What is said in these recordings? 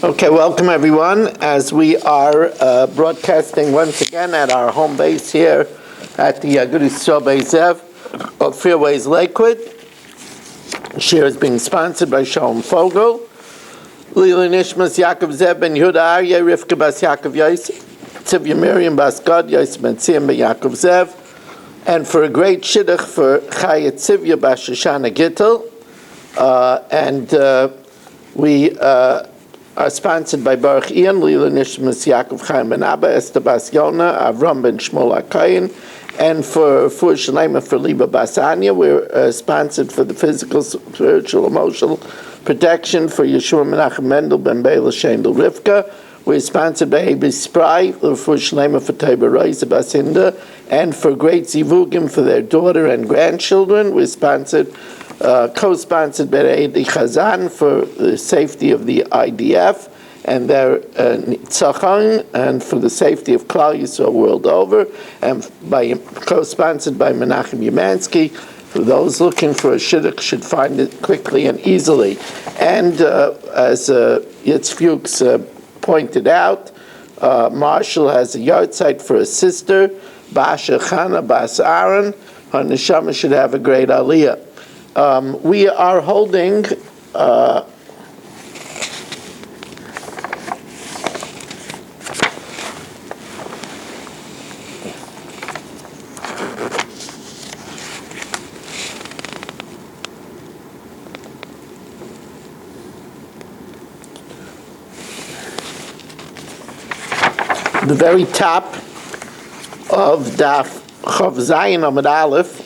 Okay, welcome everyone, as we are broadcasting once again at our home base here at the Avoda Zara Daf of Fairways Lakewood. Share is being sponsored by Shalom Fogel, Lila Nishmas Yaakov Zev ben Yehuda Aryeh, Rivka Bas Yaakov Yosef, Tzivya Miriam Bas Gad, Yosef ben Tzim ben Yaakov Zev, and for a great shidduch for Chaya Tzivya Bas Shoshana Gittel, we are sponsored by Baruch Ian, Lila Nishmas Yaakov Chaim ben Abba, Esther Bas Yona, Avram ben Shmuel HaKayin, and for Shalema for Liba Bas Anya. We're sponsored for the physical, spiritual, emotional protection for Yeshua Menachem Mendel ben Bela Shendel Rivka. We're sponsored by Abi Spry for Shalema for Taiba Reisa Bas Hinda, and for Great Zivugim for their daughter and grandchildren. We're sponsored co-sponsored by Eidi Chazan for the safety of the IDF and their Tzachang, and for the safety of Klal Yisrael world over, and co-sponsored by Menachem Yemansky. For those looking for a shidduch should find it quickly and easily. And as Yitz Fuchs pointed out, Marshall has a yard site for his sister, Basha Chana Bas Aaron. Her neshama should have a great aliyah. We are holding the very top of Daf Chav Zayin Amud Aleph.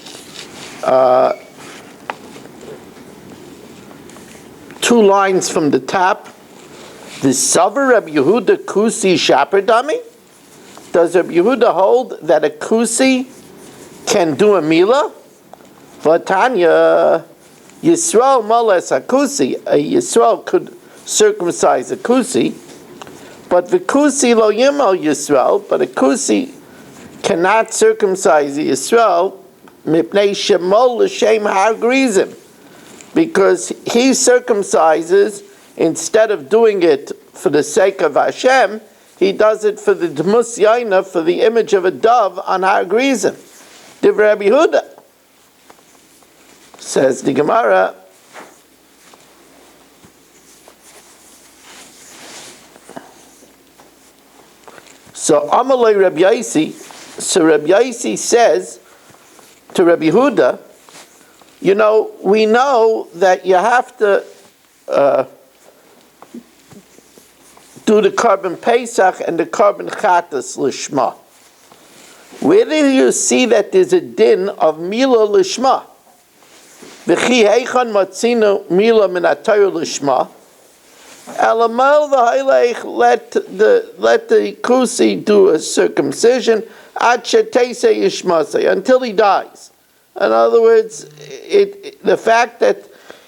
Two lines from the top. The Savar Rabbi Yehuda Kusi Shaper Dami. Does Rabbi Yehuda hold that a Kusi can do a Mila? Vatanya Yisrael Moles HaKusi. A Yisrael could circumcise a Kusi, but the Kusi Lo Yimel Yisrael. But a Kusi cannot circumcise a Yisrael Mipnei Shemol L'Shem Har Grizim, because he circumcises, instead of doing it for the sake of Hashem, he does it for the Dmus Yaina, for the image of a dove on Har Grizim. Divrei Rabbi Yehuda. Says the Gemara, so Amalei Rabbi Yaisi, so Rabbi Yaisi says to Rabbi Yehuda, you know, we know that you have to do the Korban Pesach and the Korban Chatas Lishma. Where do you see that there's a din of Mila Lishma? V'chi heichan matzino Mila min HaTorah Lishma. Elamal v'hailech, let the Kusi do a circumcision ad sheteisei yishmasei, until he dies. In other words, the fact that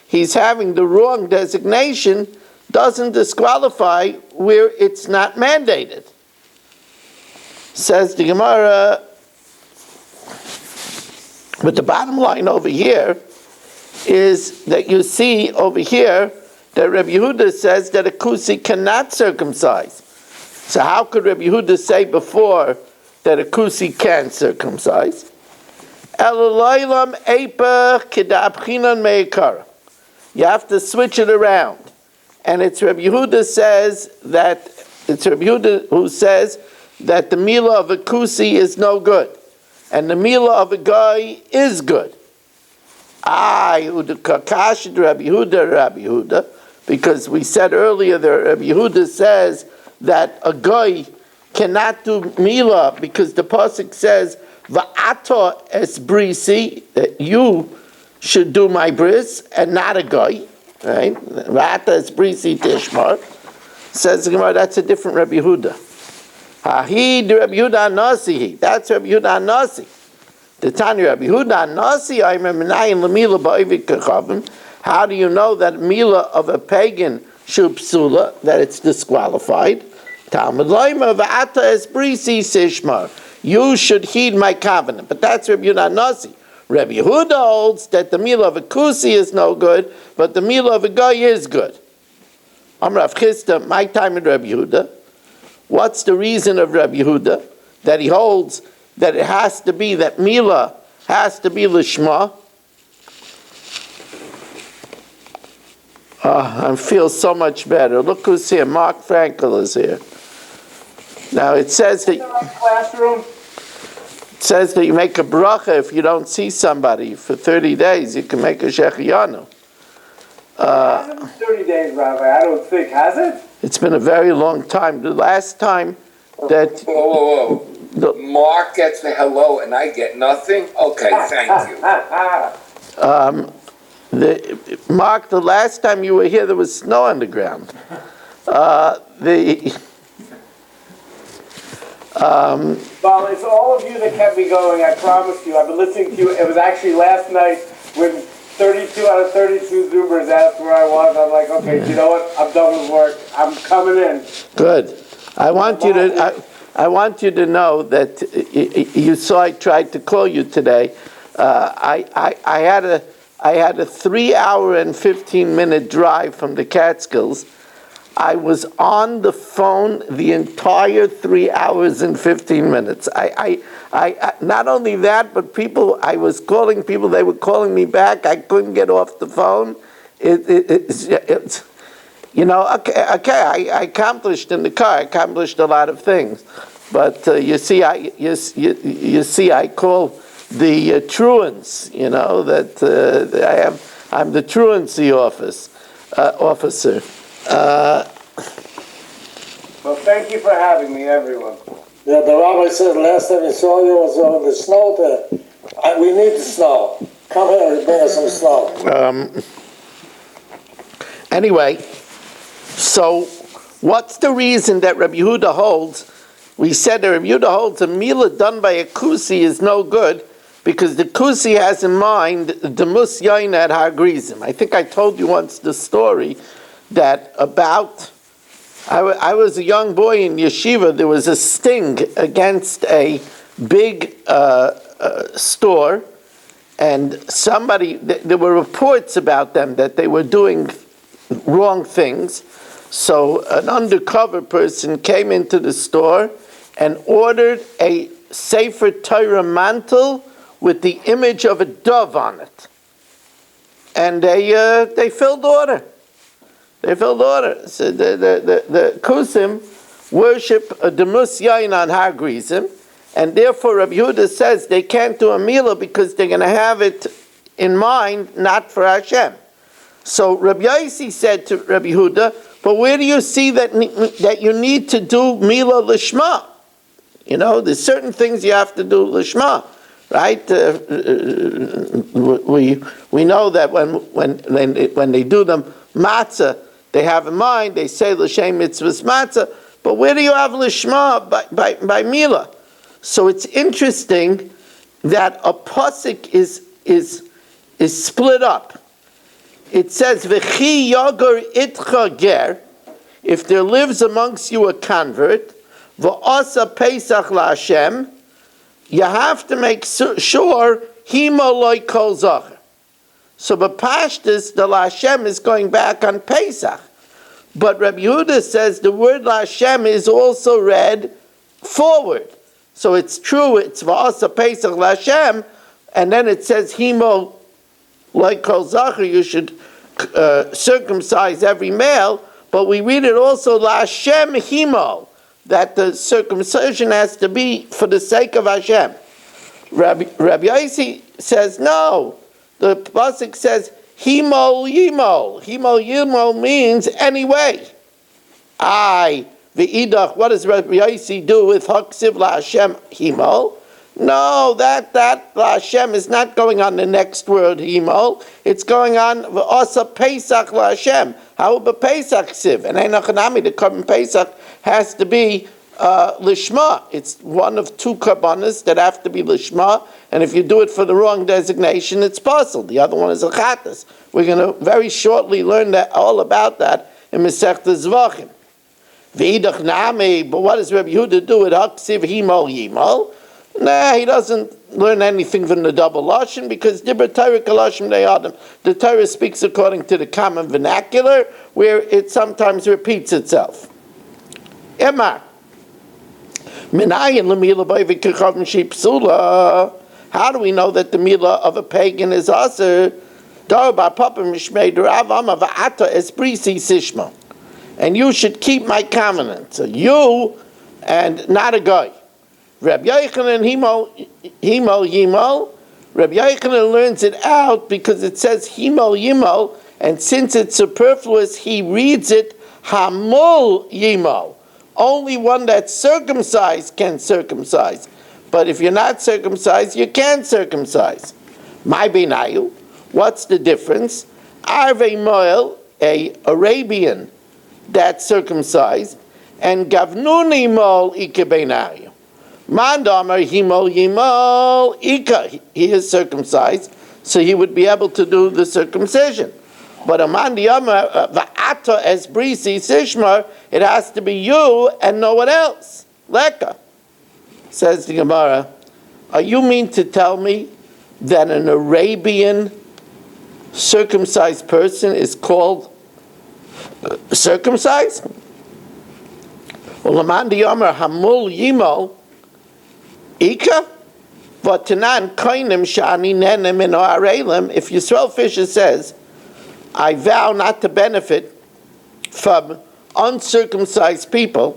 he's having the wrong designation doesn't disqualify where it's not mandated. Says the Gemara, but the bottom line over here is that you see over here that Rabbi Yehuda says that a Kusi cannot circumcise. So how could Rabbi Yehuda say before that a Kusi can circumcise? You have to switch it around, and it's Rabbi Yehuda who says that the Mila of a Kusi is no good, and the Mila of a guy is good. Rabbi Yehuda, because we said earlier that Rabbi Yehuda says that a guy cannot do Mila because the pasuk says Va'ato es brisi, that you should do my bris and not a guy, right? Va'ata es brisi tishmar. Says the Gemara, that's a different Rabbi Yehuda. Hahi de Rabbi Yehuda Anasi. That's Rabbi Yehuda Anasi. The Tanya Rabbi Yehuda Anasi. I remember nayin lemila ba'ivik kachavim. How do you know that mila of a pagan shubsula, that it's disqualified? Talmud Laima Va'ata es brisi sishmar. You should heed my covenant. But that's Rabbi Yehuda Nasi. Rabbi Yehuda holds that the meal of a kusi is no good, but the meal of a guy is good. Rav Chisda, my time in Rabbi Yehuda. What's the reason of Rabbi Yehuda? That he holds that it has to be, that Mila has to be Lishma. I feel so much better. Look who's here. Mark Frankel is here. Now it says that you make a bracha if you don't see somebody for 30 days. You can make a Shechianu. It hasn't been 30 days, Rabbi. I don't think. Has it? It's been a very long time. The last time that... Whoa. Mark gets the hello and I get nothing? Okay, thank you. Mark, the last time you were here, there was snow on the ground. Well, it's all of you that kept me going, I promise you. I've been listening to you. It was actually last night when 32 out of 32 Zoomers asked where I was. I'm like, okay, you know what? I'm done with work. I'm coming in. Good. I want you to know that you saw I tried to call you today. I had a 3-hour and 15-minute drive from the Catskills. I was on the phone the entire 3 hours and 15 minutes. I not only that, but people, I was calling people, they were calling me back. I couldn't get off the phone. It's you know, okay, I accomplished in the car. I accomplished a lot of things, but you see, I call the truants. You know that I'm the truancy officer. Well, thank you for having me, everyone. Yeah, the rabbi said last time he saw you was on the snow there. We need the snow. Come here and bring us some snow. Anyway, so what's the reason that Rabbi Yehuda holds? We said that Rabbi Yehuda holds a milah done by a kusi is no good because the kusi has in mind the mus yain at har grizim. I think I told you once the story that about, I was a young boy in yeshiva, there was a sting against a big store, and there were reports about them that they were doing wrong things. So an undercover person came into the store and ordered a Sefer Torah mantle with the image of a dove on it. And they filled order. They filled order. So the Kusim worship a Demus Yain on Har Grizim, and therefore Rabbi Yehuda says they can't do a milah because they're going to have it in mind, not for Hashem. So Rabbi Yossi said to Rabbi Yehuda, but where do you see that you need to do milah lishma? You know, there's certain things you have to do lishma, right? We know that when they do them matzah, they have in mind, they say l'shem mitzvahs matzah, but where do you have lishma by milah? So it's interesting that a pasuk is split up. It says v'chi yagur itcha ger, if there lives amongst you a convert, v'asa pesach la'Hashem, you have to make sure hima loy kol zacher. So b'pashtus, the la'Hashem is going back on Pesach. But Rabbi Yehuda says the word la'Hashem is also read forward. So it's true, it's v'asa Pesach la'Hashem, and then it says himo loy kol zacher, you should circumcise every male, but we read it also la'Hashem himo, that the circumcision has to be for the sake of Hashem. Rabbi Yossi says no. The pasuk says himol yimol. Himol yimol means anyway. V'idach. What does Rabbi Yossi do with haksiv la'Hashem himol? No, that la'Hashem is not going on the next word himol. It's going on v'asa Pesach la'Hashem. How about Pesach siv? And Einachanami, the korban Pesach has to be lishma. It's one of two karbanas that have to be lishma, and if you do it for the wrong designation, it's possible. The other one is a chatas. We're going to very shortly learn that all about that in Masechta Zvachim. V'idach nami, but what does Rabbi Yehuda do with haksiv himol yimol? Nah, he doesn't learn anything from the double lashon because Dibur Torah Kalashim De'adam. The Torah speaks according to the common vernacular, where it sometimes repeats itself. Emar. Minayin l'mila b'vikachavim shipsula. How do we know that the mila of a pagan is aser? Darba papa mishmei d'ravam ava'ata esprisi sishma. And you should keep my covenant. So you and not a guy. Reb Yochanan Himol Yimol. Reb Yochanan learns it out because it says Himol Yimol, and since it's superfluous, he reads it Hamul Yimol. Only one that's circumcised can circumcise. But if you're not circumcised, you can't circumcise. My benayu, what's the difference? Arve Moel, a Arabian that's circumcised, and Gavnuni Mol Ike benayu. Mandamar Himol Yimol Ika, he is circumcised, so he would be able to do the circumcision. But a mandiyama va'ata es brisi sishmar, it has to be you and no one else. Leka. Says the Gemara, are you mean to tell me that an Arabian circumcised person is called circumcised? Well, the mandiyama hamul yimol ika. But tanan koinim shani nenem in arelim. If Yisrael Fisher says, I vow not to benefit from uncircumcised people,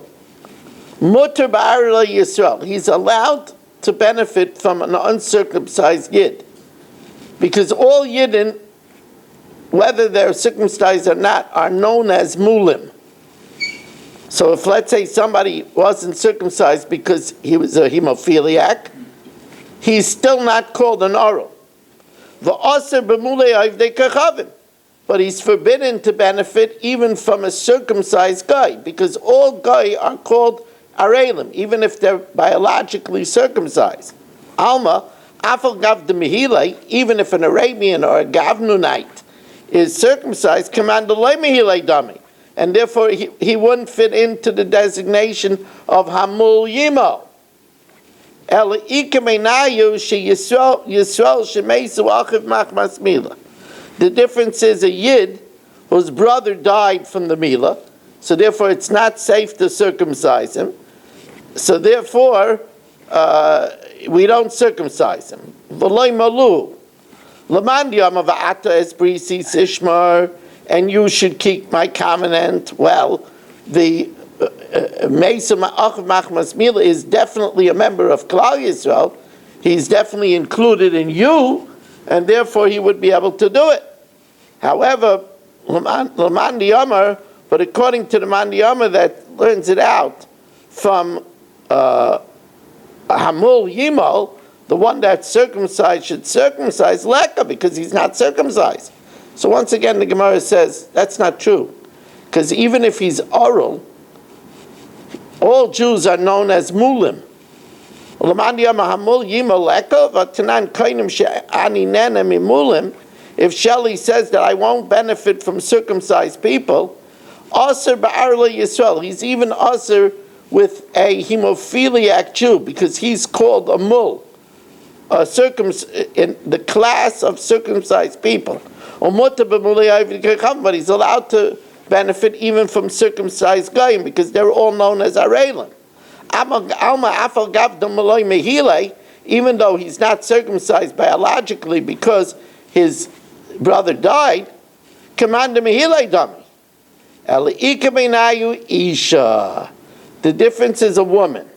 mutter ba'arla Yisrael. He's allowed to benefit from an uncircumcised Yid. Because all Yidden, whether they're circumcised or not, are known as mulim. So if, let's say, somebody wasn't circumcised because he was a hemophiliac, he's still not called an oral. V'aser b'mulei avdei kachavim. But he's forbidden to benefit even from a circumcised guy, because all guy are called arelim, even if they're biologically circumcised. Alma, afal gav de mehilei, even if an Arabian or a Gavnunite is circumcised, command delay mehilei dami, and therefore he wouldn't fit into the designation of hamul yimo. El ikemenayu she Yisrael shemeisu achiv machmas mila. The difference is a Yid whose brother died from the Mila, so therefore it's not safe to circumcise him. So therefore, we don't circumcise him. V'loi malu. L'man diyam v'ata es brisi sishmar, and you should keep my covenant. Well, the Meisa Ma'achav Machmas Mila is definitely a member of Klal Yisrael. He's definitely included in you, and therefore he would be able to do it. However, Laman Diyamar, but according to the Man Diyamar that learns it out from Hamul Yimol, the one that's circumcised should circumcise Leka because he's not circumcised. So once again, the Gemara says that's not true, because even if he's oral, all Jews are known as mulim. If Shelley says that I won't benefit from circumcised people, Aser Ba'arla Yisrael, he's even Aser with a hemophiliac Jew, because he's called a mul, in the class of circumcised people. But he's allowed to benefit even from circumcised goyim, because they're all known as arelim. Even though he's not circumcised biologically because his brother died, command mehilei dami. Isha. The difference is a woman.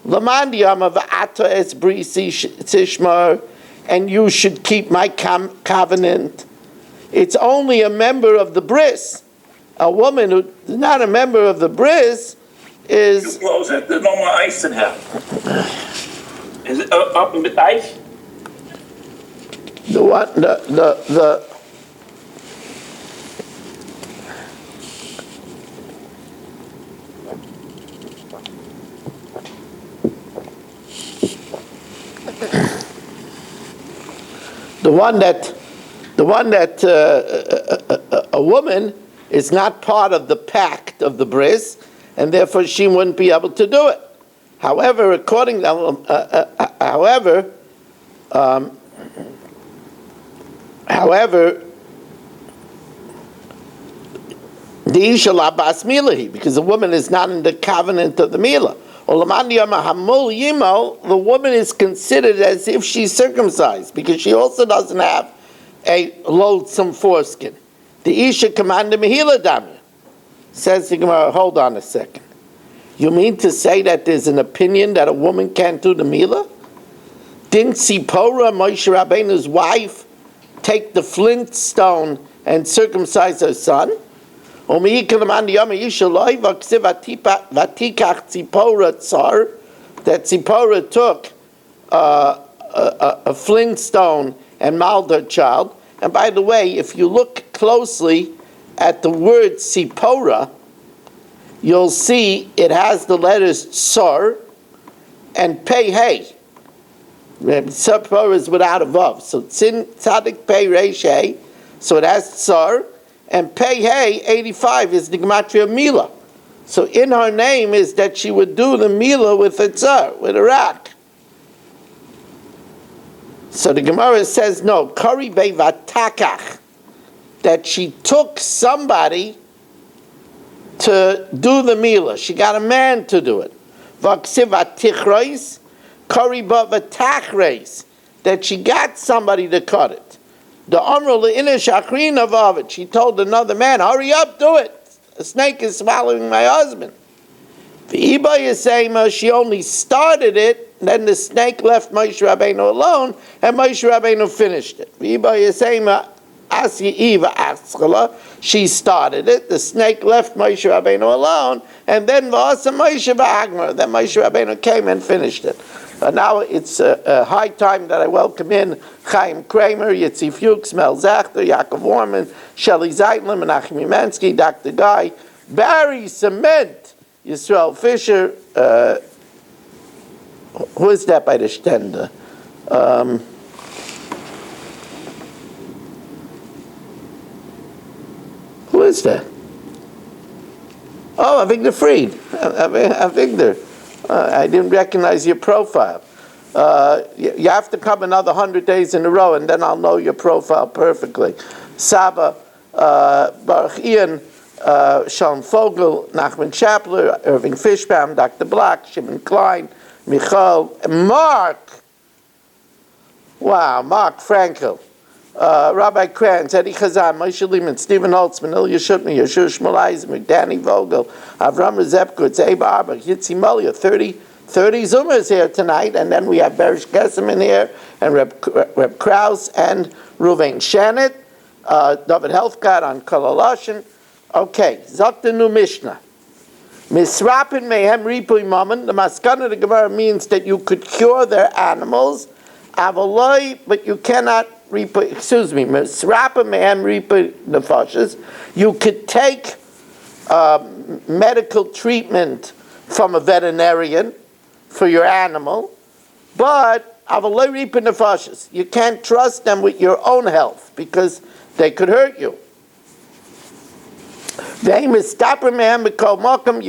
And you should keep my covenant. It's only a member of the bris. A woman who is not a member of the bris is... You close it. There's no more ice in here. Is it up with ice? The what? The one that a woman is not part of the pact of the bris, and therefore she wouldn't be able to do it. However, however, the isha la bas milahi, because the woman is not in the covenant of the milah. The woman is considered as if she's circumcised, because she also doesn't have a loathsome foreskin. The isha commanded mehila damya. Says the Gemara, hold on a second. You mean to say that there's an opinion that a woman can't do the milah? Didn't Sipporah, Moshe Rabbeinu's wife, take the flint stone and circumcise her son? That Sipporah took a flint stone and mauled her child. And by the way, if you look closely at the word Sipporah, you'll see it has the letters Sar and Pei Hey. Sipporah is without a Vav. So Tzin Tzadik Pei Reish Hey. So it has Sar. And Pei Hey, 85, is the Gematria Milah. So in her name is that she would do the Milah with a Tsar, with a rock. So the Gemara says, no, Kari Bei Vatakach, that she took somebody to do the Milah. She got a man to do it. Vaksiv Atichreis, Kari Ba Vatachreis, that she got somebody to cut it. The Amrul Inish Akrina Vavet, she told another man, hurry up, do it. A snake is swallowing my husband. The Iba Yisema, she only started it, then the snake left Moshe Rabbeinu alone, and Moshe Rabbeinu finished it. The Iba Yisema, Asya Eva Askala, she started it, the snake left Moshe Rabbeinu alone, and then Vasa Moshe Ba'agmar, then Moshe Rabbeinu came and finished it. Now it's a high time that I welcome in Chaim Kramer, Yitzi Fuchs, Mel Zachter, Yaakov Warman, Shelley Zeitler, Menachem Yemensky, Dr. Guy, Barry Cement, Yisrael Fisher, who is that by the Stender? Who is that? Oh, Avigdor Fried. Avigdor. I didn't recognize your profile. You have to come another 100 days in a row, and then I'll know your profile perfectly. Saba, Baruch Ian, Shalom Fogel, Nachman Chapler, Irving Fishbaum, Dr. Black, Shimon Klein, Michal, and Mark. Wow, Mark Frankel. Rabbi Kranz, Eddie Chazan, Moshe Lehman, Stephen Holtzman, Ilya Shutman, Yeshua Shmulaizer, Danny Vogel, Avram Rezepkowitz, Abe Arber, Yitzi Molia, 30 Zoomers here tonight, and then we have Berish Gesseman here, and Reb Krause, and Ruvain Shanit, David Helfgott on Kolaloshin. Okay, Zoktanu Mishnah. Misrapin Mehem Ripui Mammon, the Maskana of the Gemara means that you could cure their animals, Avaloi, but you cannot you could take medical treatment from a veterinarian for your animal, but you can't trust them with your own health because they could hurt you. You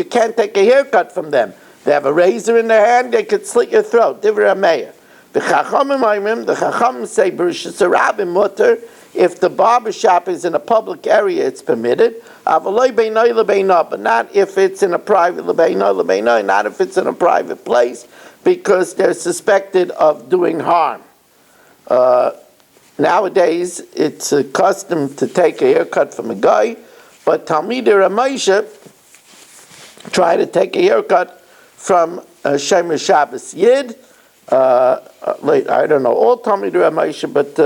can't take a haircut from them. They have a razor in their hand, they could slit your throat. The Chachamim say, if the barber shop is in a public area, it's permitted. But not if it's in a private, not if it's in a private place, because they're suspected of doing harm. Nowadays, it's a custom to take a haircut from a guy, but Talmidei Ramosha try to take a haircut from Shomer Shabbos Yid. I don't know all Talmidei Ramosha, but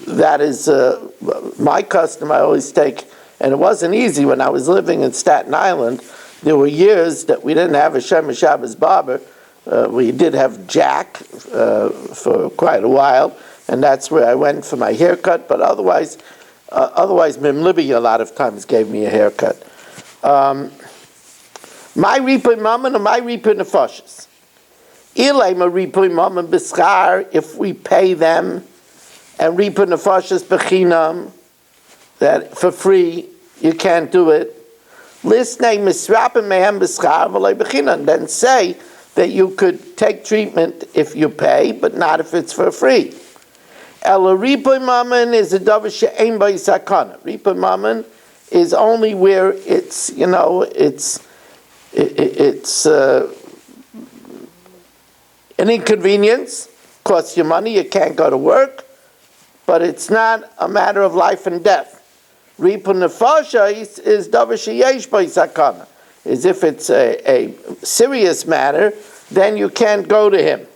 that is my custom. I always take, and it wasn't easy when I was living in Staten Island. There were years that we didn't have a Shomer Shabbos barber. We did have Jack for quite a while, and that's where I went for my haircut. But otherwise, Mim Libby a lot of times gave me a haircut. My Ripui Mammon or my Ripui Nefashos. If we pay them and Ripui Nefashos Bechinam, that for free, you can't do it. Then say that you could take treatment if you pay, but not if it's for free. Ela ripoy mammon is a davar she'ein by sakana. Ripoy mammon is only where it's, it's an inconvenience, costs you money, you can't go to work, but it's not a matter of life and death. Ripa nefasha is davar sheyesh by sakana. Is if it's a serious matter, then you can't go to him.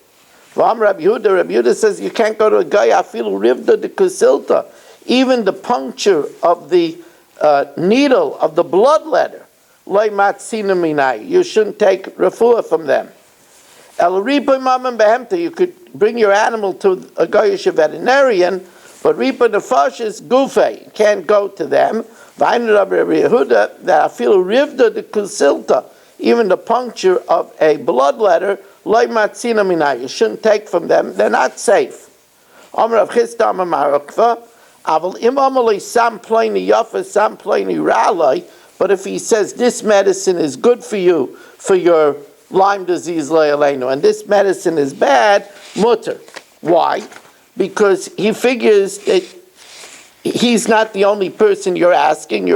Rabbi Yehuda says you can't go to a guy, afilu rivda de kusilta, even the puncture of the needle of the bloodletter, loy matzina minai, you shouldn't take refuah from them. El ripa mamam behemta, you could bring your animal to a goyish veterinarian, but ripa nefesh is gufe, you can't go to them. V'ainu Rabbi Yehuda that afilu rivda de kusilta, even the puncture of a bloodletter, loy matzina minai, you shouldn't take from them, they're not safe. Amar Rav Chisda Amar Marakva, aval im amalei sam pleini yafa sam pleini ralai, but if he says this medicine is good for you, for your Lyme disease le'aleinu, and this medicine is bad, mutter. Why? Because he figures that he's not the only person you're asking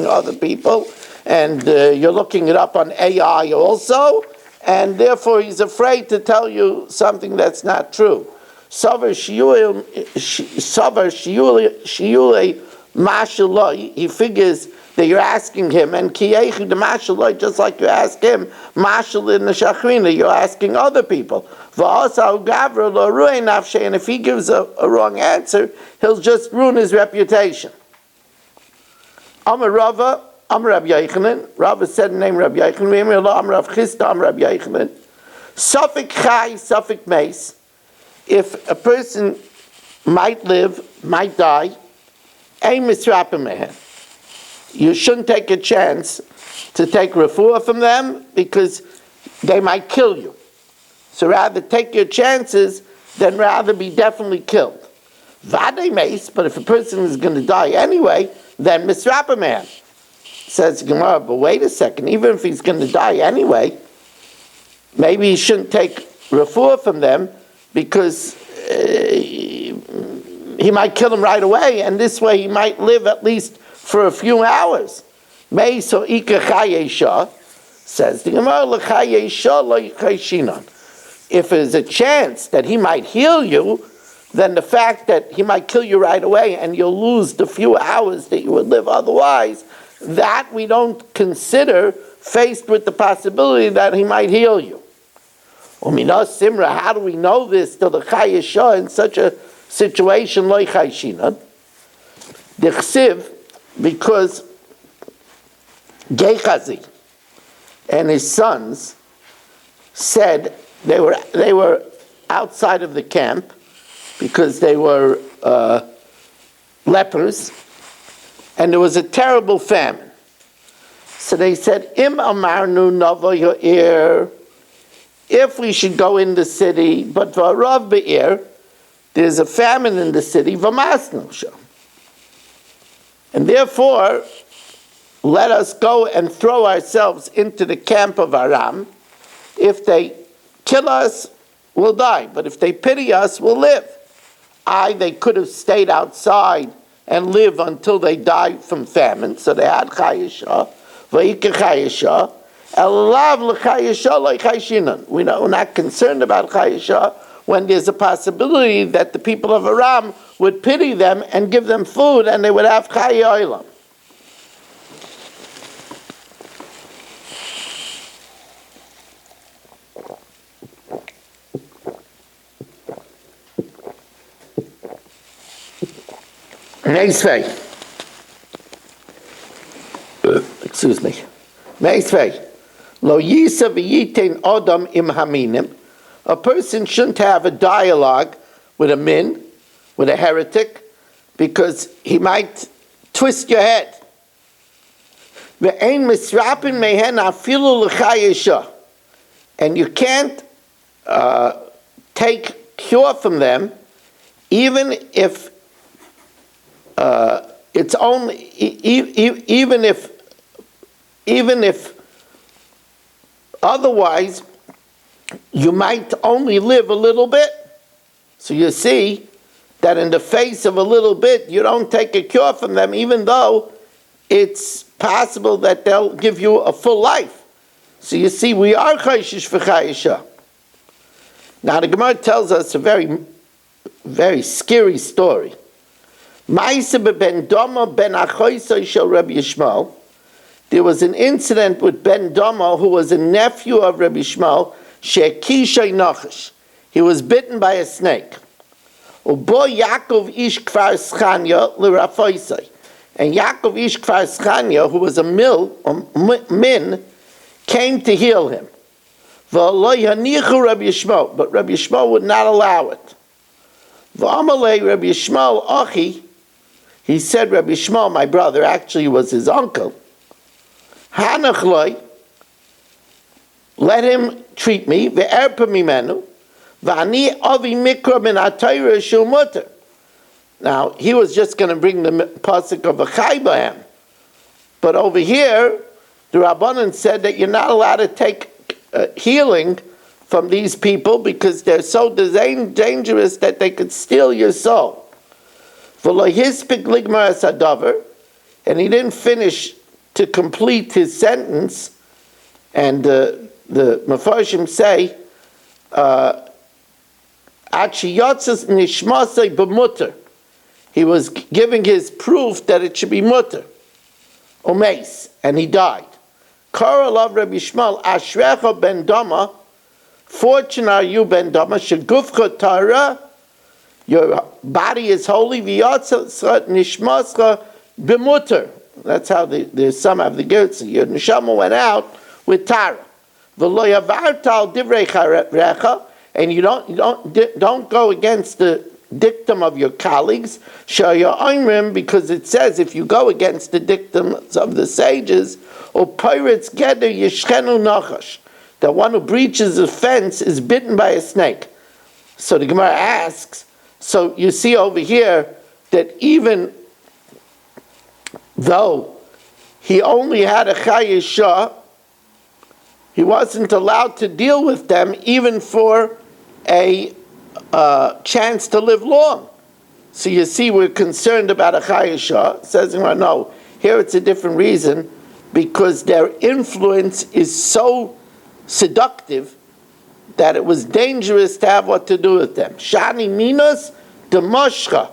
other people, and you're looking it up on AI also, and therefore he's afraid to tell you something that's not true. Savar shiule mashaloi, he figures that you're asking him, and kiyechu de mashaloi, just like you ask him, mashal in the shachrina, you're asking other people. V'asau gavra lo ruei nafshe, and if he gives a wrong answer, he'll just ruin his reputation. Amar Rava, Amar Rabbi Yochanan, Rava said the name Rabbi Yochanan, Amar Rav Chisda, Amar Rabbi Yochanan, Safik chai, Safik meis, if a person might live, might die, ein misrapim mehen, you shouldn't take a chance to take refuah from them because they might kill you. So rather take your chances than rather be definitely killed. Vade meis, but if a person is going to die anyway, then misrapim mehen. Says Gemara, but wait a second, even if he's going to die anyway, maybe he shouldn't take refuah from them because he might kill him right away, and this way he might live at least for a few hours. May so ika chayesha, says the Gemara, l'chayesha lo yichayshinon. If there's a chance that he might heal you, then the fact that he might kill you right away and you'll lose the few hours that you would live otherwise, that we don't consider faced with the possibility that he might heal you. Simra, how do we know this to the chayesha in such a situation lo yichayshinon? The chsiv, because Gehazi and his sons said they were outside of the camp because they were lepers, and there was a terrible famine. So they said, Im amarnu navo yo'ir, if we should go in the city, but v'arav be'ir, there's a famine in the city, v'masnu sham. And therefore, let us go and throw ourselves into the camp of Aram. If they kill us, we'll die. But if they pity us, we'll live. They could have stayed outside and live until they died from famine. So they had chayesha, v'yika chayesha, elav l'chayesha l'chayeshinan. We're not concerned about chayesha when there's a possibility that the people of Aram would pity them and give them food, and they would have chayi olam. Excuse me. Lo yisa v'yitain odam im haminim. A person shouldn't have a dialogue with a min, with a heretic, because he might twist your head. And you can't take cure from them, even if it's only, even if otherwise you might only live a little bit. So you see that in the face of a little bit, you don't take a cure from them, even though it's possible that they'll give you a full life. So you see, we are chayshish v'chayisha. Now the Gemara tells us a very, very scary story. Ma'aseh ben Doma ben Achoisai shel Rabbi Yishmael. There was an incident with Ben Doma, who was a nephew of Rabbi Yishmael, she'kishay nachash. He was bitten by a snake. Ubo Yaakov ish kfar Schanya l'Rafoisai. And Yaakov ish kfar Schanya, who was a min, came to heal him. V'lo yanichu Rabbi Yishmael, but Rabbi Yishmael would not allow it. V'amalei Rabbi Yishmael achi, he said, Rabbi Yishmael, my brother, actually was his uncle. Hanachloi, let him treat me. Ve'erpa mimenu, v'ani avi mikra min atayra shel mutter. Now he was just going to bring the pasuk of a chaybahem, but over here the Rabbanan said that you're not allowed to take healing from these people because they're so dangerous that they could steal your soul. And he didn't finish to complete his sentence, and the Mefarshim say, he was giving his proof that it should be mutter, omeis, and he died. Kara love Rabbi Yishmael, Ashrecha ben Doma, fortunate are you ben Doma, shegufcha tara, your body is holy, v'yatzah nishmascha b'mutter. That's how the some have the Gertzi. Your neshama went out with tara. V'lo yavarta al divrei charecha, and you don't go against the dictum of your colleagues, because it says if you go against the dictums of the sages, or pirates gather yishchenu nachash, that one who breaches a fence is bitten by a snake. So the Gemara asks, so you see over here that even though he only had a chayisha, he wasn't allowed to deal with them even for a chance to live long. So you see, we're concerned about a chayisha. Says no, here it's a different reason, because their influence is so seductive that it was dangerous to have what to do with them. Shani minus demoshcha.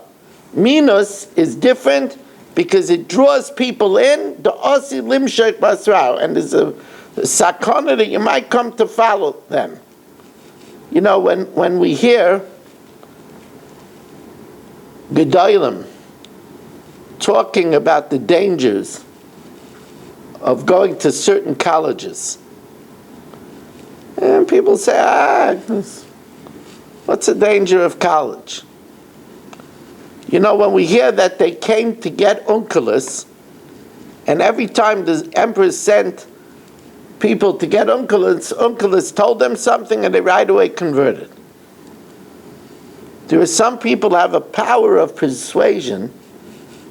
Minus is different because it draws people in. The osi limshek basrao, and there's a sakana that you might come to follow them. You know, when we hear Gedolim talking about the dangers of going to certain colleges, and people say, what's the danger of college? You know, when we hear that they came to get Onkelos, and every time the emperor sent people to get Onkelos told them something and they right away converted. There are some people who have a power of persuasion,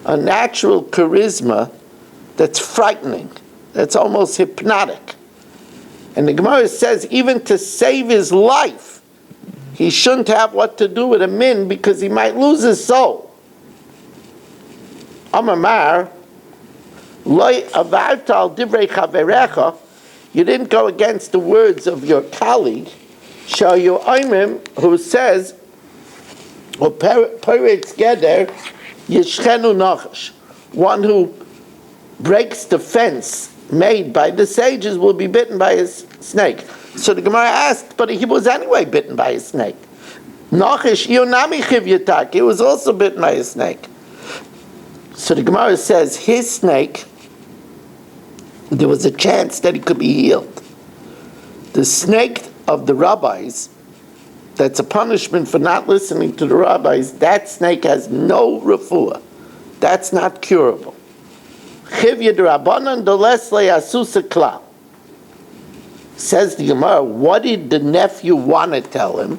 a natural charisma that's frightening, that's almost hypnotic. And the Gemara says even to save his life, he shouldn't have what to do with a min because he might lose his soul. Amar, loy avarta al divrei chaverecha, you didn't go against the words of your colleague, Shayu Aimim, who says, or Peretz Geder, Yishchenu Nachash, one who breaks the fence made by the sages will be bitten by a snake. So the Gemara asked, but he was anyway bitten by a snake. Nachash Yonami Chivyatak, he was also bitten by a snake. So the Gemara says his snake, there was a chance that he could be healed. The snake of the rabbis, that's a punishment for not listening to the rabbis, that snake has no refuah. That's not curable. Chivya d'Rabbanan d'Lesle Asusa Kla. Says the Gemara, what did the nephew want to tell him?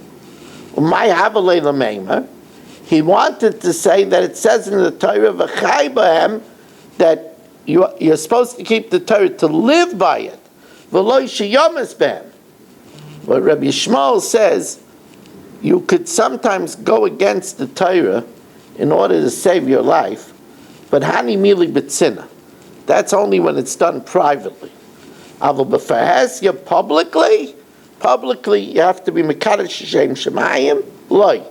He wanted to say that it says in the Torah v'chai b'hem that you're supposed to keep the Torah to live by it. V'lo sheyamas b'hem. But Rabbi Shmuel says you could sometimes go against the Torah in order to save your life, but hani mili b'tzina. That's only when it's done privately. Aval b'farhesya publicly you have to be mekadosh Shem Shemayim loy.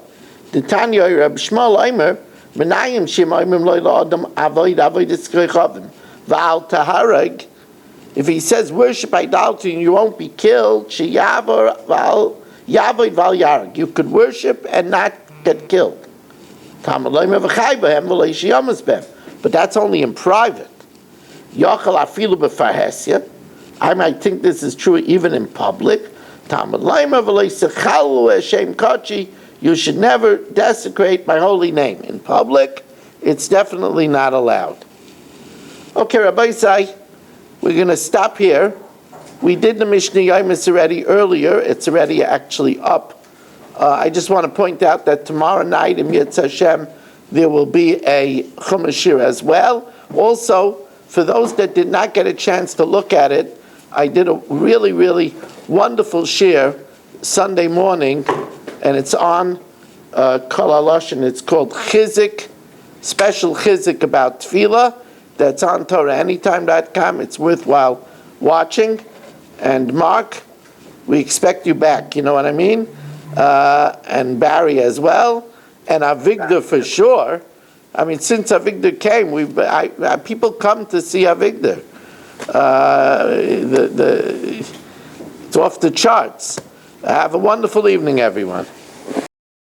The Tanya Rabbi Shmuel Omer menayim Shemayim loy la'adam avoid iskrechavim va'al taharag. If he says worship idolatry and you won't be killed, sheyavor va'al yavoid va'al yarag. You could worship and not get killed. But that's only in private. I might think this is true even in public. You should never desecrate my holy name. In public, it's definitely not allowed. Okay, Rabbi Isai, we're going to stop here. We did the Mishnah Yomis already earlier. It's already actually up. I just want to point out that tomorrow night in Yitz Hashem there will be a Chumash Shir as well. Also, for those that did not get a chance to look at it, I did a really, really wonderful shir Sunday morning, and it's on Kol Halosh, and it's called Chizik, special Chizik about Tefillah. That's on TorahAnytime.com. It's worthwhile watching. And Mark, we expect you back. You know what I mean? And Barry as well, and Avigdor for sure. I mean, since Avigdor came, people come to see Avigdor. It's off the charts. Have a wonderful evening, everyone.